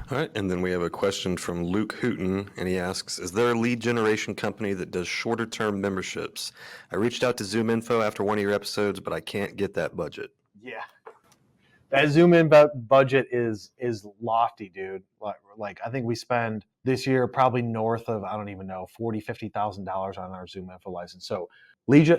All right, and then we have a question from Luke Hooten, and he asks, is there a lead generation company that does shorter-term memberships? I reached out to ZoomInfo after one of your episodes, but I can't get that budget. Yeah. That Zoom in budget is lofty, dude. Like I think we spend this year probably north of, I don't even know, $40,000-$50,000 on our Zoom Info license. So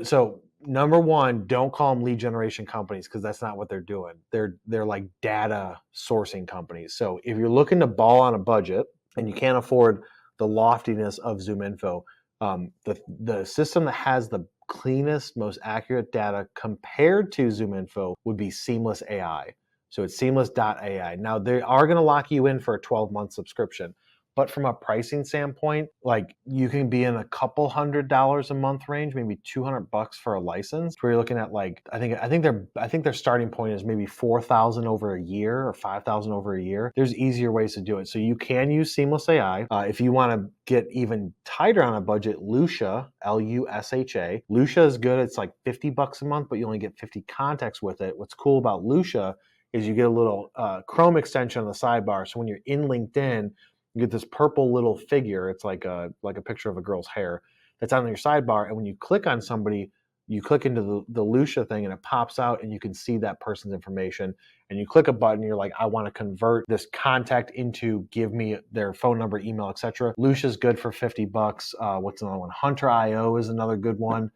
so number one, don't call them lead generation companies because that's not what they're doing. They're like data sourcing companies. So if you're looking to ball on a budget and you can't afford the loftiness of Zoom Info, the system that has the cleanest, most accurate data compared to ZoomInfo would be Seamless AI. So it's seamless.ai. Now they are going to lock you in for a 12-month subscription, but from a pricing standpoint, like you can be in a couple $100 a month range, maybe $200 for a license. Where you're looking at like I think their starting point is maybe 4,000 over a year or 5,000 over a year. There's easier ways to do it. So you can use Seamless AI. If you want to get even tighter on a budget, Lusha, Lusha. Lusha is good. It's like $50 a month, but you only get 50 contacts with it. What's cool about Lusha is you get a little Chrome extension on the sidebar. So when you're in LinkedIn, you get this purple little figure. It's like a picture of a girl's hair that's on your sidebar. And when you click on somebody, you click into the Lucia thing and it pops out and you can see that person's information. And you click a button, you're like, I want to convert this contact into give me their phone number, email, etc. Lucia's good for $50. What's another one? Hunter.io is another good one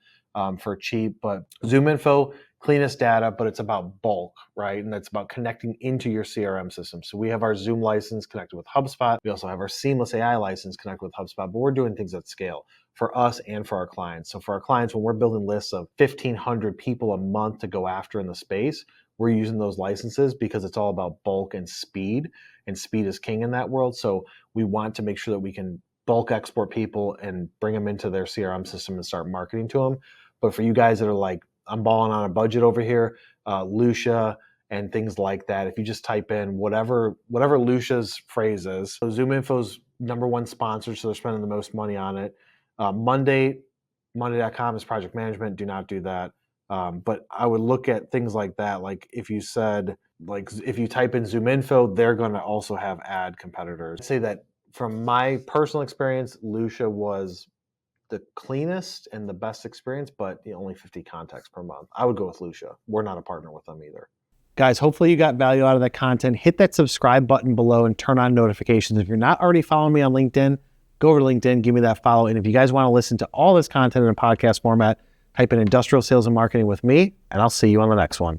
for cheap. But ZoomInfo, cleanest data, but it's about bulk, right? And it's about connecting into your CRM system. So we have our Zoom license connected with HubSpot. We also have our Seamless AI license connected with HubSpot, but we're doing things at scale for us and for our clients. So for our clients, when we're building lists of 1,500 people a month to go after in the space, we're using those licenses because it's all about bulk and speed is king in that world. So we want to make sure that we can bulk export people and bring them into their CRM system and start marketing to them. But for you guys that are like, I'm balling on a budget over here, Lucia and things like that. If you just type in whatever Lucia's phrase is, so ZoomInfo's number one sponsor, so they're spending the most money on it. Monday.com is project management. Do not do that. But I would look at things like that. Like if you said, like if you type in ZoomInfo, they're going to also have ad competitors. I'd say that from my personal experience, Lucia was the cleanest and the best experience, but only 50 contacts per month. I would go with Lucia. We're not a partner with them either. Guys, hopefully you got value out of that content. Hit that subscribe button below and turn on notifications. If you're not already following me on LinkedIn, go over to LinkedIn, give me that follow. And if you guys want to listen to all this content in a podcast format, type in industrial sales and marketing with me, and I'll see you on the next one.